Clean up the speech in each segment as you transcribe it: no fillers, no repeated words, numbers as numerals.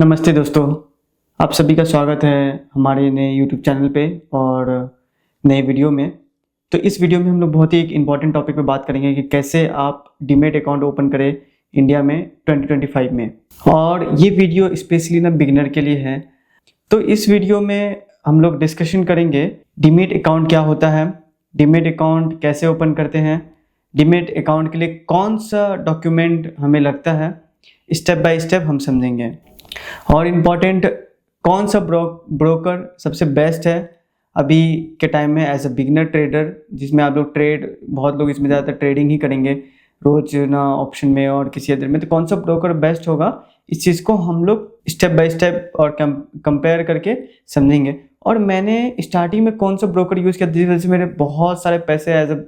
नमस्ते दोस्तों, आप सभी का स्वागत है हमारे नए यूट्यूब चैनल पे और नए वीडियो में। तो इस वीडियो में हम लोग बहुत ही एक इम्पॉर्टेंट टॉपिक पे बात करेंगे कि कैसे आप डीमैट अकाउंट ओपन करें इंडिया में 2025 में। और ये वीडियो स्पेशली ना बिगिनर के लिए है। तो इस वीडियो में हम लोग डिस्कशन करेंगे डीमैट अकाउंट क्या होता है, डीमैट अकाउंट कैसे ओपन करते हैं, डीमैट अकाउंट के लिए कौन सा डॉक्यूमेंट हमें लगता है, स्टेप बाय स्टेप हम समझेंगे। और इम्पॉर्टेंट कौन सा ब्रोकर सबसे बेस्ट है अभी के टाइम में एज अ बिगिनर ट्रेडर, जिसमें आप लोग बहुत लोग इसमें ज़्यादातर ट्रेडिंग ही करेंगे रोज ना ऑप्शन में और किसी अदर में। तो कौन सा ब्रोकर बेस्ट होगा, इस चीज़ को हम लोग स्टेप बाय स्टेप और कंपेयर करके समझेंगे। और मैंने स्टार्टिंग में कौन सा ब्रोकर यूज़ किया जिस वजह से मेरे बहुत सारे पैसे एज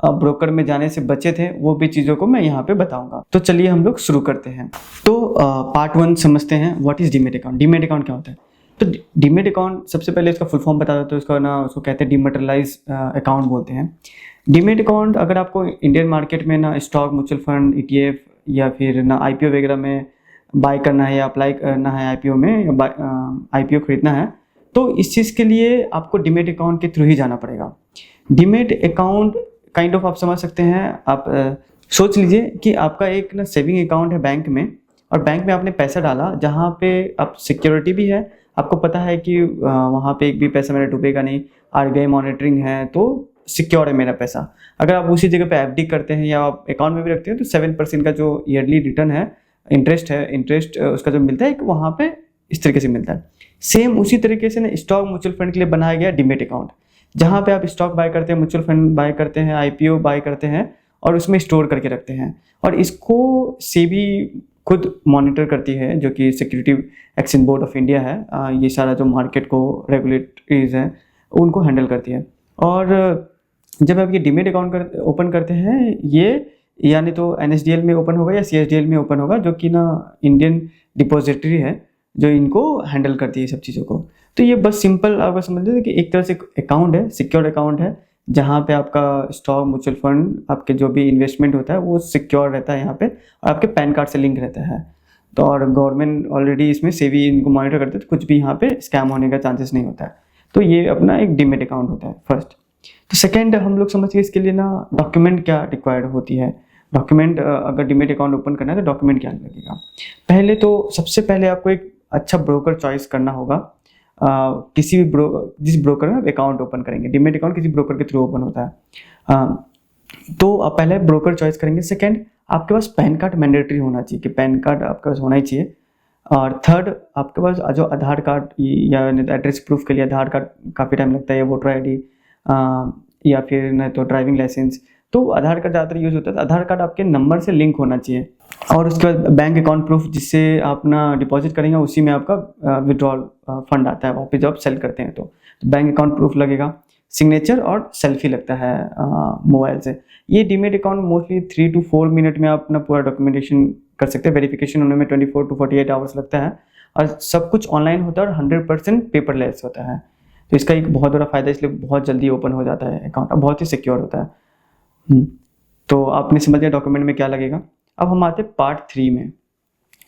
अ ब्रोकर में जाने से बचे थे, वो भी चीज़ों को मैं यहाँ पे बताऊंगा। तो चलिए हम लोग शुरू करते हैं। तो पार्ट 1 समझते हैं, what is demat account. Demat account क्या होता है? तो डीमैट अकाउंट सबसे पहले इसका फुल फॉर्म बता दो। तो उसको कहते हैं डिमैटेरियलाइज अकाउंट बोलते हैं। डीमैट अकाउंट अगर आपको इंडियन मार्केट में ना स्टॉक, म्यूचुअल फंड, ETF या फिर ना IPO वगैरह में बाय करना है या अप्लाई करना है IPO में या IPO खरीदना है, तो इस चीज़ के लिए आपको डीमैट अकाउंट के थ्रू ही जाना पड़ेगा। डीमैट अकाउंट काइंड ऑफ आप समझ सकते हैं। आप सोच लीजिए कि आपका एक ना सेविंग अकाउंट है बैंक में, और बैंक में आपने पैसा डाला जहाँ पे आप सिक्योरिटी भी है, आपको पता है कि वहाँ पे एक भी पैसा मेरा डूबेगा नहीं, RBI मॉनिटरिंग है, तो सिक्योर है मेरा पैसा। अगर आप उसी जगह पे FD करते हैं या आप अकाउंट में भी रखते हैं तो 7% का जो ईयरली रिटर्न है, इंटरेस्ट उसका जो मिलता है वहाँ पे इस तरीके से मिलता है। सेम उसी तरीके से ना स्टॉक म्यूचुअल फंड के लिए बनाया गया डीमैट अकाउंट, जहाँ पे आप स्टॉक बाय करते हैं, म्यूचुअल फंड बाय करते हैं, IPO बाय करते हैं और उसमें स्टोर करके रखते हैं। और इसको सेबी खुद मॉनिटर करती है, जो कि security exchange board of India है। ये सारा जो मार्केट को रेगुलेटरीज है उनको हैंडल करती है। और जब आप ये डीमैट अकाउंट ओपन करते हैं, ये यानी तो NSDL में ओपन होगा या CSDL में ओपन होगा, जो कि ना इंडियन डिपॉजिटरी है जो इनको हैंडल करती है सब चीज़ों को। तो ये बस सिंपल आपको समझ लीजिए कि एक तरह से अकाउंट है, सिक्योर अकाउंट है, जहाँ पे आपका स्टॉक, म्यूचुअल फंड, आपके जो भी इन्वेस्टमेंट होता है वो सिक्योर रहता है यहाँ पे, और आपके पैन कार्ड से लिंक रहता है। तो और गवर्नमेंट ऑलरेडी इसमें सेबी इनको मॉनिटर करते हैं, तो कुछ भी यहाँ पे स्कैम होने का चांसेस नहीं होता है। तो ये अपना एक डीमैट अकाउंट होता है फर्स्ट। तो सेकेंड हम लोग समझ गए इसके लिए ना डॉक्यूमेंट क्या रिक्वायर्ड होती है। डॉक्यूमेंट अगर डीमैट अकाउंट ओपन करना है तो डॉक्यूमेंट क्या लगेगा। पहले तो सबसे पहले आपको एक अच्छा ब्रोकर चॉइस करना होगा। किसी भी जिस ब्रोकर में आप अकाउंट ओपन करेंगे, डीमैट अकाउंट किसी ब्रोकर के थ्रू ओपन होता है। तो आप पहले ब्रोकर चॉइस करेंगे। सेकंड, आपके पास पैन कार्ड मैंडेटरी होना चाहिए, कि पैन कार्ड आपके पास होना ही चाहिए। और थर्ड, आपके पास जो आधार कार्ड या एड्रेस प्रूफ के लिए आधार कार्ड काफ़ी टाइम लगता है, या वोटर ID या फिर नहीं तो ड्राइविंग लाइसेंस। तो आधार कार्ड ज़्यादातर यूज़ होता है। तो आधार कार्ड आपके नंबर से लिंक होना चाहिए। और उसके बाद बैंक अकाउंट प्रूफ, जिससे आप ना डिपॉजिट करेंगे उसी में आपका विड्रॉल फंड आता है वापस जब आप सेल करते हैं। तो बैंक अकाउंट प्रूफ लगेगा। सिग्नेचर और सेल्फी लगता है मोबाइल से। ये demat account mostly 3 to 4 minute में आप अपना पूरा डॉक्यूमेंटेशन कर सकते हैं। वेरिफिकेशन होने में 24 to 48 आवर्स लगता है, और सब कुछ ऑनलाइन होता है और 100% पेपरलेस होता है। तो इसका एक बहुत बड़ा फायदा, इसलिए बहुत जल्दी ओपन हो जाता है अकाउंट, बहुत ही सिक्योर होता है। तो आपने समझ लिया डॉक्यूमेंट में क्या लगेगा। अब हम आते हैं पार्ट 3 में,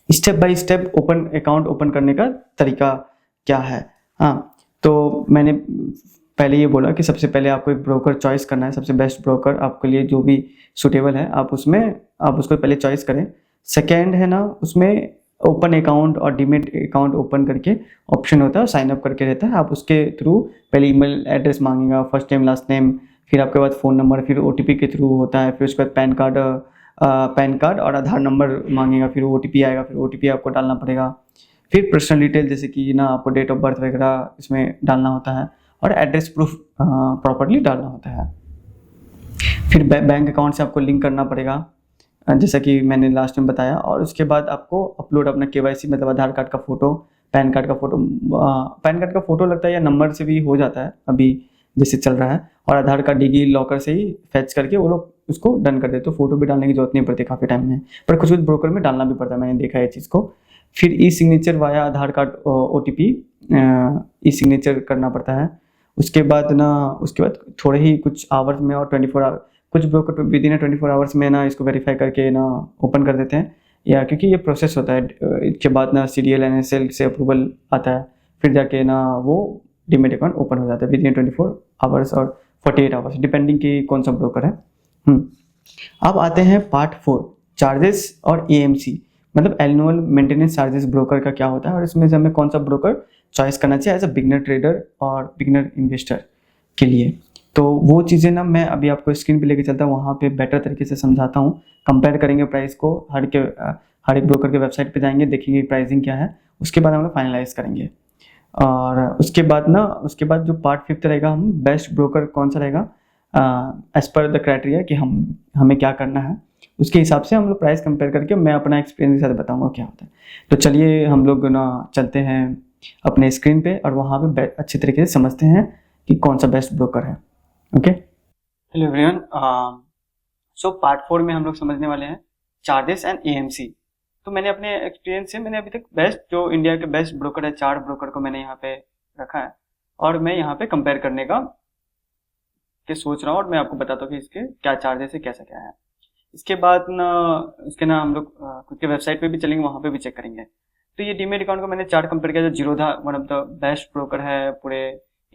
step by step account open करने का तरीका क्या है। हाँ, तो मैंने पहले ये बोला कि सबसे पहले आपको एक ब्रोकर चॉइस करना है। सबसे बेस्ट ब्रोकर आपके लिए जो भी सूटेबल है आप उसको पहले चॉइस करें। सेकेंड है ना, उसमें ओपन अकाउंट और डीमैट अकाउंट ओपन करके ऑप्शन होता है, साइन अप करके रहता है। आप उसके थ्रू पहले ईमेल एड्रेस मांगेगा, फर्स्ट नेम लास्ट नेम, फिर आपके बाद फ़ोन नंबर, फिर OTP के थ्रू होता है, फिर उसके बाद पैन कार्ड और आधार नंबर मांगेगा, फिर OTP आएगा, फिर OTP आपको डालना पड़ेगा। फिर पर्सनल डिटेल जैसे कि ना आपको डेट ऑफ बर्थ वगैरह इसमें डालना होता है, और एड्रेस प्रूफ प्रॉपर्ली डालना होता है। फिर बैंक अकाउंट से आपको लिंक करना पड़ेगा, जैसा कि मैंने लास्ट में बताया। और उसके बाद आपको अपलोड अपना KYC, मतलब आधार कार्ड का फ़ोटो, पैन कार्ड का फ़ोटो लगता है या नंबर से भी हो जाता है अभी जैसे चल रहा है, और आधार कार्ड डिजी लॉकर से ही फैच करके वो लोग उसको डन कर देते। तो फोटो भी डालने की जरूरत नहीं पड़ती काफ़ी टाइम में, पर कुछ ब्रोकर में डालना भी पड़ता है, मैंने देखा है चीज़ को। फिर E-सिग्नेचर वाया आधार कार्ड OTP E-सिग्नेचर करना पड़ता है। उसके बाद थोड़े ही कुछ आवर्स में और 24 आवर, कुछ ब्रोकर विदिन 24 आवर्स में ना इसको वेरीफाई करके ना ओपन कर देते हैं। या क्योंकि ये प्रोसेस होता है, इसके बाद ना CDL NSL से अप्रूवल आता है, फिर जाके ना वो डीमेट अकाउंट ओपन हो जाता है विद इन 24 आवर्स और 48 आवर्स, डिपेंडिंग कि कौन सा ब्रोकर है। अब आते हैं पार्ट 4, चार्जेस और AMC, मतलब एनुअल मेंटेनेंस चार्जेस ब्रोकर का क्या होता है और इसमें से हमें कौन सा ब्रोकर चॉइस करना चाहिए एज अ बिगनर ट्रेडर और बिगनर इन्वेस्टर के लिए। तो वो चीज़ें ना मैं अभी आपको स्क्रीन पे लेके चलता हूँ, वहाँ पे बेटर तरीके से समझाता हूँ, कंपेयर करेंगे प्राइस को, हर एक ब्रोकर के वेबसाइट पे जाएंगे, देखेंगे प्राइसिंग क्या है, उसके बाद हम लोग फाइनलाइज करेंगे। और उसके बाद जो पार्ट 5 रहेगा, हम बेस्ट ब्रोकर कौन सा रहेगा एज पर द क्राइटेरिया कि हमें क्या करना है, उसके हिसाब से हम लोग प्राइस कंपेयर करके मैं अपना एक्सपीरियंस के साथ बताऊंगा क्या होता है। तो चलिए हम लोग ना चलते हैं अपने स्क्रीन पे और वहाँ पे अच्छी तरीके से समझते हैं कि कौन सा बेस्ट ब्रोकर है। Okay, hello everyone, so part 4 में हम लोग समझने वाले हैं चार्जेस एंड AMC। तो मैंने अपने एक्सपीरियंस से मैंने अभी तक बेस्ट जो इंडिया के बेस्ट ब्रोकर है 4 ब्रोकर को मैंने यहाँ पे रखा है और मैं यहाँ पे कंपेयर करने का सोच रहा हूँ और मैं आपको बताता हूँ कि इसके क्या चार्जेस है, कैसा क्या है। इसके बाद ना इसके ना हम लोग खुद के वेबसाइट पे भी चलेंगे, वहाँ पे भी चेक करेंगे। तो ये डीमेट अकाउंट को मैंने 4 कंपेयर किया, जो Zerodha one of the best broker है पूरे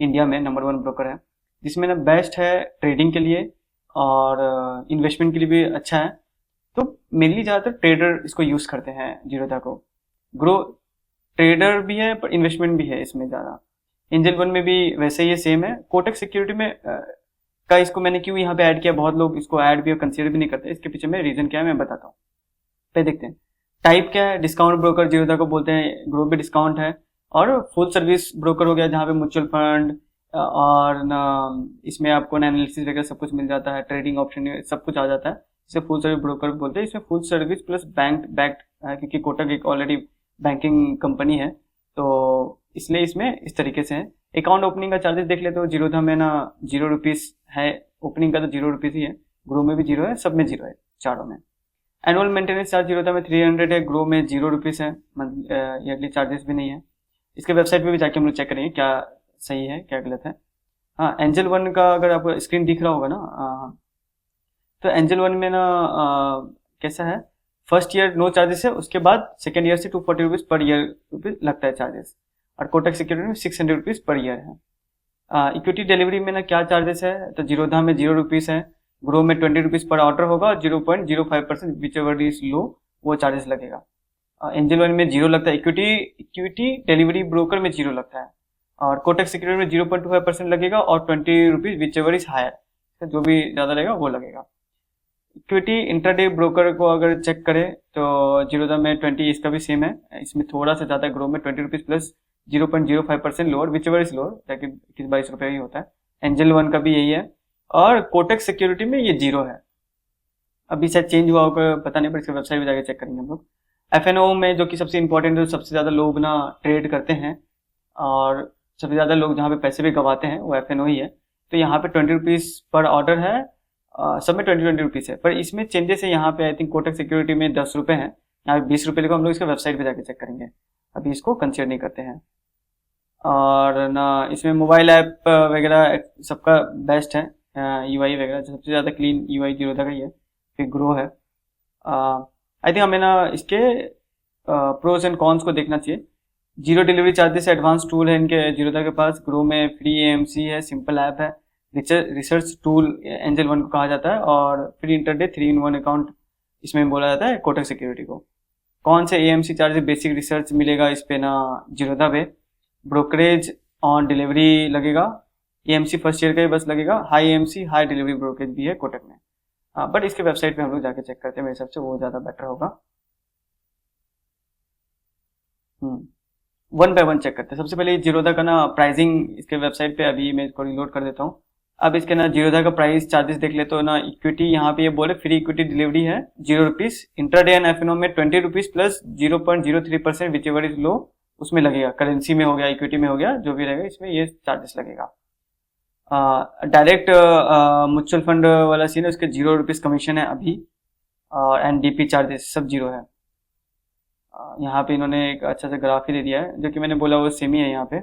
इंडिया में, नंबर 1 ब्रोकर है, जिसमें ना बेस्ट है ट्रेडिंग के लिए और इन्वेस्टमेंट के लिए भी अच्छा है। तो मेनली ज़्यादातर ट्रेडर इसको यूज़ करते हैं जीरोधा को। ग्रो ट्रेडर भी है पर इन्वेस्टमेंट भी है इसमें ज़्यादा। एंजल वन में भी वैसे ही सेम है। कोटक सिक्योरिटी में का इसको मैंने क्यों यहाँ पे ऐड किया, बहुत लोग इसको ऐड भी और कंसीडर भी नहीं करते, इसके पीछे में रीज़न क्या है मैं बताता हूँ। पे देखते हैं टाइप क्या है। डिस्काउंट ब्रोकर जीरोधा को बोलते हैं, ग्रो भी डिस्काउंट है, और फुल सर्विस ब्रोकर हो गया जहाँ पे म्यूचुअल फंड और ना इसमें आपको एनालिसिस वगैरह सब कुछ मिल जाता है, ट्रेडिंग ऑप्शन सब कुछ आ जाता है, इसे फुल सर्विस ब्रोकर बोलते हैं। इसमें full service plus bank backed है क्योंकि कोटक एक ऑलरेडी बैंकिंग कंपनी है, तो इसलिए इसमें इस तरीके से है। अकाउंट ओपनिंग का चार्जेस देख लेते हो, जीरोधा में ना 0 रुपीज़ है ओपनिंग का, तो 0 रुपीज़ ही है, ग्रो में भी 0 है, सब में 0 है, चारों में। एनुअल मेंटेनेंस चार्ज जीरोधा में 300 है, ग्रो में 0 रुपीज़ है, ईयरली चार्जेस भी नहीं है। इसके वेबसाइट पे भी जाके हम लोग चेक करेंगे क्या सही है क्या गलत है। हाँ, एंजल वन का अगर आपको स्क्रीन दिख रहा होगा ना, तो एंजल वन में ना कैसा है, फर्स्ट ईयर नो चार्जेस है, उसके बाद सेकेंड ईयर से 240 रुपीज़ पर ईयर लगता है चार्जेस, और कोटक सिक्योरिटी में 600 रुपीज़ पर ईयर है। इक्विटी डिलीवरी में ना क्या चार्जेस है, तो जीरोधा में 0 रुपीज़ है, ग्रो में 20 रुपीज़ पर ऑर्डर होगा और 0.05% विच एवर इज लो वो चार्जेस लगेगा। एंजल वन में 0 लगता है, इक्विटी डिलीवरी ब्रोकर में 0 लगता है, और कोटक सिक्योरिटी में 0.25% लगेगा और 20 rupees whichever is higher, जो भी ज़्यादा लगेगा वो लगेगा। इक्विटी इंट्राडे ब्रोकर को अगर चेक करें तो जीरोधा में 20, इसका भी सेम है, इसमें थोड़ा सा ज़्यादा, ग्रो में 20 rupees plus 0.05% lower, which ever is lower, ताकि 21-22 रुपये ही होता है। एंजल वन का भी यही है, और कोटक सिक्योरिटी में ये 0 है, अभी शायद चेंज हुआ होगा पता नहीं, पर इसके वेबसाइट पे जाके चेक करेंगे हम लोग। FNO में जो कि सबसे इंपॉर्टेंट है, सबसे ज़्यादा लोग ना ट्रेड करते हैं और सबसे ज़्यादा लोग जहाँ पे पैसे भी गवाते हैं वो FNO ही है। तो यहाँ पे 20 रुपीज़ पर ऑर्डर है, सब में 20 रुपीज़ है, पर इसमें चेंजेस है। यहाँ पे आई थिंक कोटक सिक्योरिटी में 10 रुपये है, यहाँ पे 20 रुपये लिखो, हम लोग इसके वेबसाइट पे जाके चेक करेंगे, अभी इसको कंसिडर नहीं करते हैं। और ना इसमें मोबाइल ऐप वगैरह सबका बेस्ट है, UI वगैरह सबसे ज़्यादा क्लीन UI जीरोधा का ही है, फिर ग्रो है। आई थिंक हमें ना इसके प्रोज एंड कॉन्स को देखना चाहिए। 0 डिलीवरी चार्जेस, एडवांस टूल है इनके जीरोधा के पास, ग्रो में फ्री AMC है, सिंपल ऐप है, रिसर्च टूल एंजल वन को कहा जाता है, और फ्री इंटरडे 3-in-1 अकाउंट इसमें बोला जाता है कोटक सिक्योरिटी को। कौन से AMC चार्जेस, बेसिक रिसर्च मिलेगा इस पे ना जीरोधा पे, ब्रोकरेज ऑन डिलीवरी लगेगा, AMC फर्स्ट ईयर का ही बस लगेगा, high AMC high delivery brokerage भी है कोटक में। हाँ, बट इसके वेबसाइट पे हम लोग जाके चेक करते हैं, मेरे हिसाब से वो ज़्यादा बेटर होगा। वन बाय वन चेक करते हैं। सबसे पहले जीरोधा का ना प्राइसिंग इसके वेबसाइट पे, अभी मैं इसको रिलोड कर देता हूँ। अब इसके ना जीरोधा का प्राइस चार्जेस देख ले तो ना, इक्विटी यहाँ पे ये बोले फ्री इक्विटी डिलीवरी है 0 रुपीज़, इंट्राडे एंड FNO में 20 rupees plus 0.03% which ever is low उसमें लगेगा, करेंसी में हो गया, इक्विटी में हो गया, जो भी रहेगा इसमें ये चार्जेस लगेगा। डायरेक्ट म्यूचुअल फंड वाला सीन है, उसके 0 रुपीज़ कमीशन है अभी, और NDP चार्जेस सब 0 है। यहाँ पे इन्होंने एक अच्छा सा ग्राफ ही दे दिया है, जो कि मैंने बोला वो सेम ही है। यहाँ पे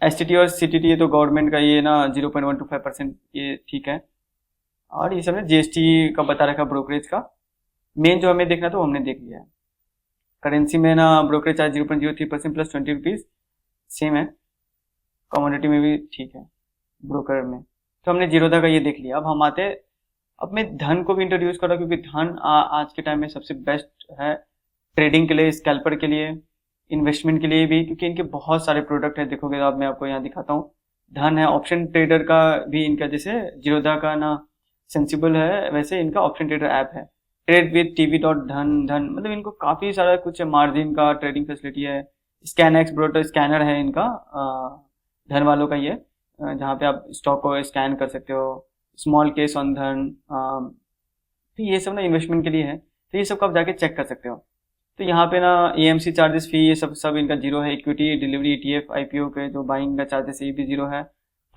STT और CTT ये तो गवर्नमेंट का, ये ना 0.125% ये ठीक है, और ये सब ने GST का बता रखा ब्रोकरेज का, मेन जो हमें देखना था वो हमने देख लिया है। करेंसी में ना brokerage charge 0.03% plus 20 rupees same है, कमोडिटी में भी ठीक है, ब्रोकर में। तो हमने जीरोधा का ये देख लिया। अब हम आते हैं, अब मैं धन को भी इंट्रोड्यूस कर रहा हूँ, क्योंकि धन आज के टाइम में सबसे बेस्ट है ट्रेडिंग के लिए, स्कैल्पर के लिए, इन्वेस्टमेंट के लिए भी, क्योंकि इनके बहुत सारे प्रोडक्ट है। देखोगे तो अब मैं आपको यहाँ दिखाता हूँ, धन है ऑप्शन ट्रेडर का भी इनका, जैसे जीरोधा का ना सेंसिबल है, वैसे इनका ऑप्शन ट्रेडर ऐप है, ट्रेड विद टीवी डॉट धन धन, मतलब इनको काफ़ी सारा कुछ है, मार्जिन का ट्रेडिंग फैसिलिटी है, स्कैन एक्स ब्रोटर स्कैनर है इनका, धन वालों का ये, जहाँ पे आप स्टॉक को स्कैन कर सकते हो, स्मॉल केस ऑन धन, तो ये सब ना इन्वेस्टमेंट के लिए है, तो ये सब आप जाके चेक कर सकते हो। तो यहाँ पे ना एएमसी चार्जेस फी ये सब इनका जीरो है। इक्विटी डिलीवरी ईटीएफ आईपीओ के जो बाइंग का चार्जेस ये भी जीरो है।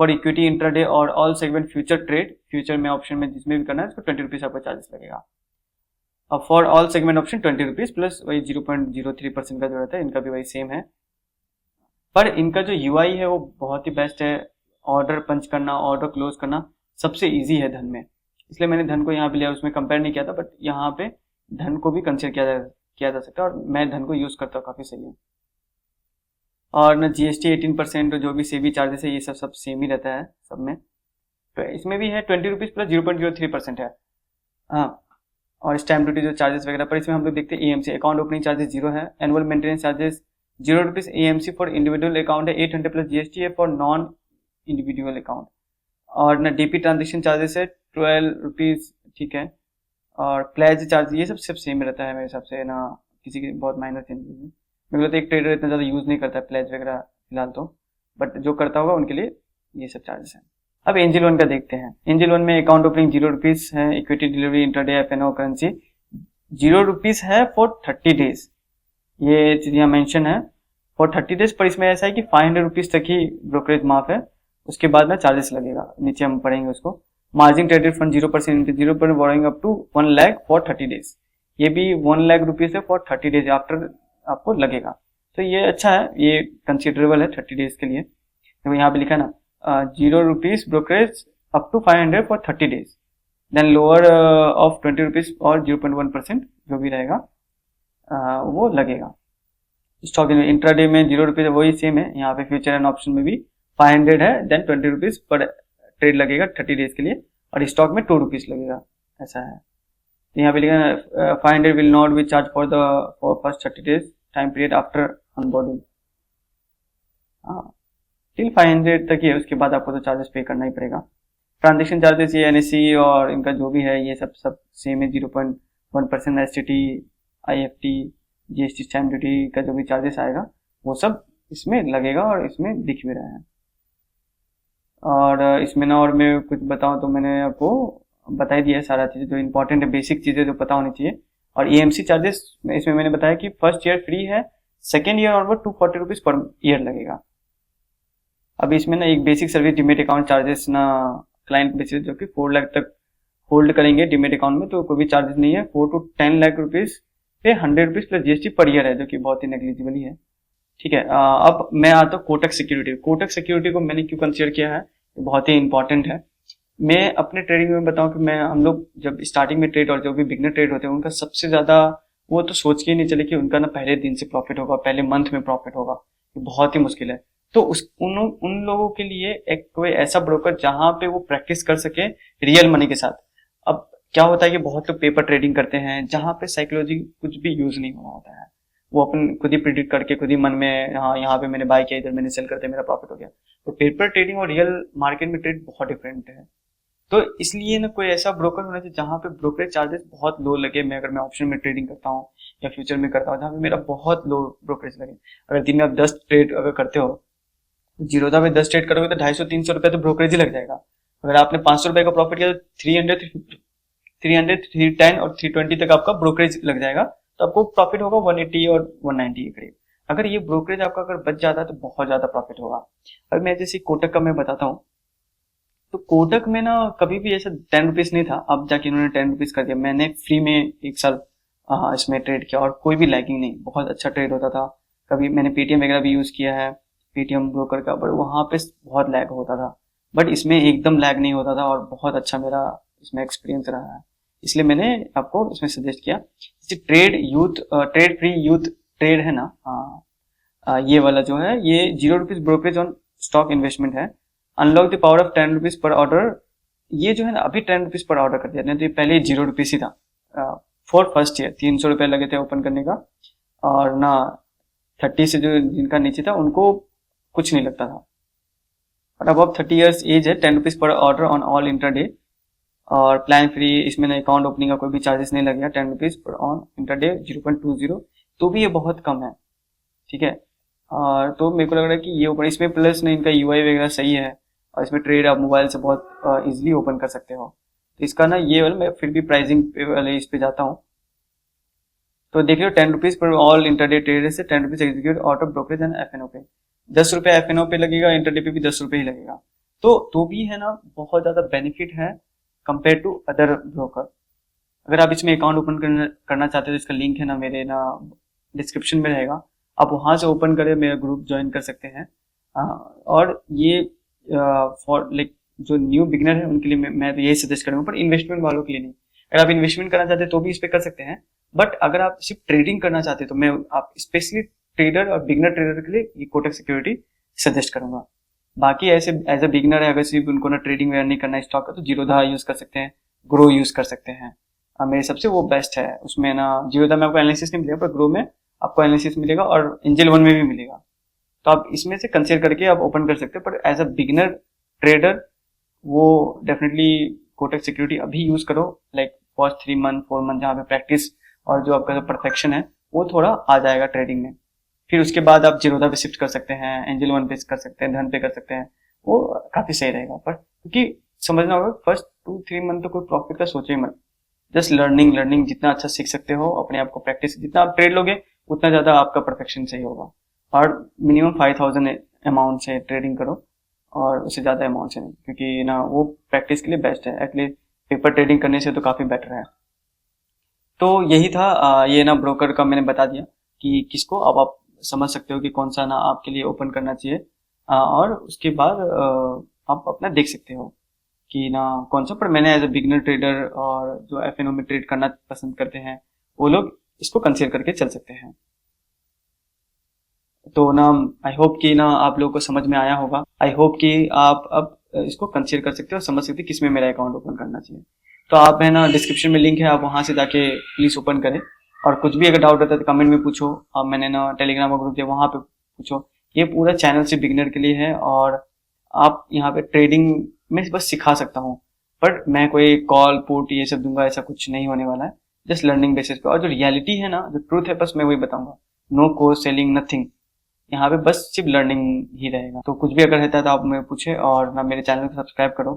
फॉर इक्विटी इंट्राडे और all segment future trade, future में ऑप्शन में जिसमें भी करना है उसको 20 रुपीज़ आपका चार्जेस लगेगा। अब for all segment option 20 rupees plus वही 0.03% का जो रहता है, इनका भी वही सेम है। पर इनका जो यूआई है वो बहुत ही बेस्ट है, ऑर्डर पंच करना, ऑर्डर क्लोज करना सबसे ईजी है धन में, इसलिए मैंने धन को यहाँ पे लिया, उसमें कंपेयर नहीं किया था, बट यहाँ पे धन को भी कंसिडर किया जा सकता है, और मैं धन को यूज़ करता हूँ, काफ़ी सही है। और ना जीएसटी 18%, जो भी सेबी चार्जेस है ये सब सेम ही रहता है सब में। तो इसमें भी है 20 रुपीज़ प्लस 0.03% है, हाँ। और स्टैम्प ड्यूटी जो चार्जेस वगैरह, पर इसमें हम लोग देखते हैं AMC account opening charges zero है, annual maintenance charges 0 rupees, AMC for individual account है 800 प्लस जीएसटी है फॉर नॉन इंडिविजुअल अकाउंट। और ना डीपी ट्रांजेक्शन चार्जेस है 12 रुपीज़, ठीक है। और प्लेज चार्ज ये सब सेम रहता है मेरे हिसाब से ना, किसी के बहुत माइनर चेंजेस है। मेरे को तो एक ट्रेडर इतना ज़्यादा यूज़ नहीं करता है प्लेज वगैरह फिलहाल तो, बट जो करता होगा उनके लिए ये सब चार्जेस हैं। अब एंजल वन का देखते हैं। एंजल वन में अकाउंट ओपनिंग 0 रुपीज़ है, equity delivery intraday FNO currency 0 rupees है फॉर 30 डेज, ये चीज़ यहाँ मेंशन है फॉर 30 डेज। पर इसमें ऐसा है कि 500 रुपीज़ तक ही ब्रोकरेज माफ है, उसके बाद ना चार्जेस लगेगा, नीचे हम पढ़ेंगे उसको। Margin traded fund 0% 0% borrowing up to 1 lakh for 30 days, ये भी 1 लाख रुपीज़ है फॉर 30 डेज आफ्टर आपको लगेगा। तो ये अच्छा है, ये कंसिडरेबल है 30 डेज के लिए। तो यहाँ पे लिखा ना 0 rupees brokerage up to 500 for 30 days, then lower of 20 rupees और 0.1% जो भी रहेगा वो लगेगा। स्टॉक इंट्राडे में 0 रुपीज़ वही सेम है, यहाँ पे फ्यूचर एंड ऑप्शन में भी 500 है, देन 20 रुपीज़ पर ट्रेड लगेगा 30 डेज के लिए, और स्टॉक में 2 रुपीज़ लगेगा, ऐसा है। तो यहाँ पे लिखा है 500 will not be charge for first 30 days time period after onboarding, हाँ टिल 500 तक ही है, उसके बाद आपको तो चार्जेस पे करना ही पड़ेगा। ट्रांजेक्शन चार्जेस ये एनएससी और इनका जो भी है ये सब सेम है, 0.1% STT IFT GST stamp duty का जो भी चार्जेस आएगा वो सब इसमें लगेगा, और इसमें दिख भी रहा है। और इसमें ना और मैं कुछ बताऊं तो मैंने आपको बता ही दिया है सारा चीज़, जो इंपॉर्टेंट है, बेसिक चीज़ें जो पता होनी चाहिए। और एएमसी चार्जेस इसमें मैंने बताया कि फर्स्ट ईयर फ्री है, second year onward 240 rupees per year लगेगा। अब इसमें ना एक basic service demat account charges ना क्लाइंट बेसिस, जो कि 4 लाख तक होल्ड करेंगे डीमेट अकाउंट में, तो कोई भी चार्जेस नहीं है। 4 to 10 लाख रुपीज़ पे 100 rupees plus GST per year है, जो कि बहुत ही नेग्लिजिबल ही है, ठीक है। अब मैं आता हूँ कोटक सिक्योरिटी। कोटक सिक्योरिटी को मैंने क्यों कंसिडर किया है, बहुत ही इंपॉर्टेंट है। मैं अपने ट्रेडिंग में बताऊं कि हम लोग जब स्टार्टिंग में ट्रेड और जो भी बिगनर ट्रेड होते हैं उनका सबसे ज़्यादा वो तो सोच के ही नहीं चले कि उनका ना पहले दिन से प्रॉफिट होगा, पहले मंथ में प्रॉफिट होगा, ये बहुत ही मुश्किल है। तो उन लोगों के लिए एक कोई ऐसा ब्रोकर जहाँ पे वो प्रैक्टिस कर सके रियल मनी के साथ। अब क्या होता है कि बहुत लोग पेपर ट्रेडिंग करते हैं जहाँ पे साइकोलॉजी कुछ भी यूज नहीं होना होता है, वो अपन खुद ही प्रिडिक्ट करके खुद ही मन में, हाँ यहाँ पे मैंने बाय किया, इधर मैंने सेल करते मेरा प्रॉफिट हो गया। तो पेपर ट्रेडिंग और रियल मार्केट में ट्रेड बहुत डिफरेंट है। तो इसलिए ना कोई ऐसा ब्रोकर होना चाहिए जहाँ पे ब्रोकरेज चार्जेस बहुत लो लगे। अगर मैं ऑप्शन में ट्रेडिंग करता हूँ या फ्यूचर में करता हूँ जहाँ पे मेरा बहुत लो ब्रोकरेज लगे। अगर दिन में आप 10 ट्रेड अगर करते हो, जीरोधा में 10 ट्रेड करोगे तो 250-300 रुपये तो ब्रोकरेज ही लग जाएगा। अगर आपने 500 रुपये का प्रॉफिट किया तो 300, 310 और 320 तक आपका ब्रोकरेज लग जाएगा, तो आपको प्रॉफिट होगा 180 और 190 के करीब। अगर ये ब्रोकरेज आपका अगर बच जाता है तो बहुत ज़्यादा प्रॉफिट होगा। अगर मैं जैसे कोटक का मैं बताता हूँ, तो कोटक में ना कभी भी ऐसा 10 रुपीज़ नहीं था, अब जाके इन्होंने 10 रुपीज़ कर दिया। मैंने फ्री में 1 साल इसमें ट्रेड किया और कोई भी लैगिंग नहीं, बहुत अच्छा ट्रेड होता था। कभी मैंने पेटीएम वगैरह भी यूज़ किया है, पेटीएम ब्रोकर का, बट वहाँ पे बहुत लैग होता था, बट इसमें एकदम लैग नहीं होता था और बहुत अच्छा मेरा इसमें एक्सपीरियंस रहा है। इसलिए मैंने आपको इसमें सजेस्ट किया। जैसे ट्रेड फ्री यूथ ट्रेड है ना, ये वाला जो है ये ₹0 ब्रोकरेज ऑन स्टॉक इन्वेस्टमेंट है। अनलॉक द पावर ऑफ ₹10 पर ऑर्डर, ये जो है ना अभी ₹10 पर ऑर्डर कर दिया, नहीं तो ये पहले ₹0 ही था। फॉर फर्स्ट ईयर ₹300 लगे थे ओपन करने का, और ना 30 से जो जिनका नीचे था उनको कुछ नहीं लगता था। और अब 30 ईयर्स एज है, ₹10 पर ऑर्डर ऑन ऑल इंट्राडे, और प्लान फ्री, इसमें ना अकाउंट ओपनिंग का कोई भी चार्जेस नहीं लगेगा। ₹10 पर ऑन इंट्राडे 0.20, तो भी ये बहुत कम है, ठीक है। और तो मेरे को लग रहा है कि ये ओपन, इसमें प्लस ना इनका यूआई वगैरह सही है, और इसमें ट्रेड आप मोबाइल से बहुत इजीली ओपन कर सकते हो। तो इसका ना ये वाला, मैं फिर भी प्राइसिंग वाले इस पे जाता हूँ, तो देख लो ₹10 पर ऑल इंटरडे ट्रेड से ₹10 execute out of brokerage and FNO पे। ₹10 एफएनओ पे लगेगा, इंटरडे पे भी ₹10 ही लगेगा। तो भी है ना बहुत ज्यादा बेनिफिट है कंपेयर टू अदर ब्रोकर। अगर आप इसमें अकाउंट ओपन करना चाहते हो तो इसका लिंक है ना मेरे ना डिस्क्रिप्शन में रहेगा, आप वहां से ओपन करें, मेरा ग्रुप ज्वाइन कर सकते हैं। और ये फॉर लाइक जो न्यू बिगनर है उनके लिए मैं तो यही सजेस्ट करूंगा, पर इन्वेस्टमेंट वालों के लिए नहीं। अगर आप इन्वेस्टमेंट करना चाहते हैं तो भी इस पे कर सकते हैं, बट अगर आप सिर्फ ट्रेडिंग करना चाहते हैं तो मैं आप स्पेशली ट्रेडर और बिगनर ट्रेडर के लिए ये कोटक सिक्योरिटी सजेस्ट करूंगा। बाकी ऐसे एज अ बिगनर है, अगर सिर्फ उनको ना ट्रेडिंग वगैरह नहीं करना है स्टॉक का, तो जीरोधा यूज कर सकते हैं, ग्रो यूज कर सकते हैं। मेरे हिसाब से वो बेस्ट है। उसमें ना जीरोधा में आपको एनालिसिस नहीं मिलेगा, पर ग्रो में आपको एनालिसिस मिलेगा, और एंजल वन में भी मिलेगा। तो आप इसमें से कंसिडर करके आप ओपन कर सकते हो, पर एज अ बिगिनर ट्रेडर वो डेफिनेटली कोटक सिक्योरिटी अभी यूज करो, लाइक फर्स्ट 3 मंथ 4 मंथ, जहाँ पे प्रैक्टिस और जो आपका परफेक्शन है वो थोड़ा आ जाएगा ट्रेडिंग में। फिर उसके बाद आप जीरोधा पे शिफ्ट कर सकते हैं, एंजल वन पे कर सकते हैं, धन पे कर सकते हैं, वो काफी सही रहेगा। पर क्योंकि समझना होगा फर्स्ट 2-3 मंथ तो कोई प्रॉफिट का सोचे ही मत, जस्ट लर्निंग जितना अच्छा सीख सकते हो अपने आप को, प्रैक्टिस जितना आप ट्रेड लोगे उतना ज्यादा आपका परफेक्शन सही होगा। और मिनिमम 5000 अमाउंट से ट्रेडिंग करो, और उससे ज्यादा अमाउंट से नहीं, क्योंकि ना वो प्रैक्टिस के लिए बेस्ट है, एटलीस्ट पेपर ट्रेडिंग करने से तो काफी बेटर है। तो यही था, ये ना ब्रोकर का मैंने बता दिया कि किसको, अब आप समझ सकते हो कि कौन सा ना आपके लिए ओपन करना चाहिए। और उसके बाद आप अपना देख सकते हो कि ना कौन सा। पर मैंने एज ए बिगिनर ट्रेडर और जो एफएनओ में ट्रेड करना पसंद करते हैं वो लोग इसको कंसीडर करके चल सकते हैं। तो ना आई होप कि ना आप लोगों को समझ में आया होगा। आई होप कि आप अब इसको कंसीडर कर सकते हो और समझ सकते हो किस में मेरा अकाउंट ओपन करना चाहिए। तो आप है ना डिस्क्रिप्शन में लिंक है, आप वहां से जाके प्लीज ओपन करें। और कुछ भी अगर डाउट होता है तो कमेंट में पूछो। अब मैंने ना टेलीग्राम का ग्रुप दिया, वहां पे पूछो। ये पूरा चैनल से बिगिनर के लिए है, और आप यहाँ पे ट्रेडिंग में बस सिखा सकता हूँ, बट मैं कोई कॉल पुट ये सब दूंगा, ऐसा कुछ नहीं होने वाला है। जस्ट लर्निंग बेसिस पे, और जो रियलिटी है ना, जो ट्रूथ है, बस मैं वही बताऊंगा। नो कोर्स सेलिंग नथिंग, यहाँ पे बस सिर्फ लर्निंग ही रहेगा। तो कुछ भी अगर रहता है तो आप मुझे पूछे, और ना मेरे चैनल को सब्सक्राइब करो।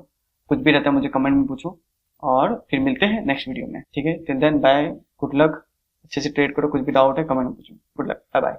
कुछ भी रहता है मुझे कमेंट में पूछो, और फिर मिलते हैं नेक्स्ट वीडियो में, ठीक है। Till then bye, good luck, अच्छे से ट्रेड करो। कुछ भी डाउट है कमेंट में पूछो। Good luck, bye bye.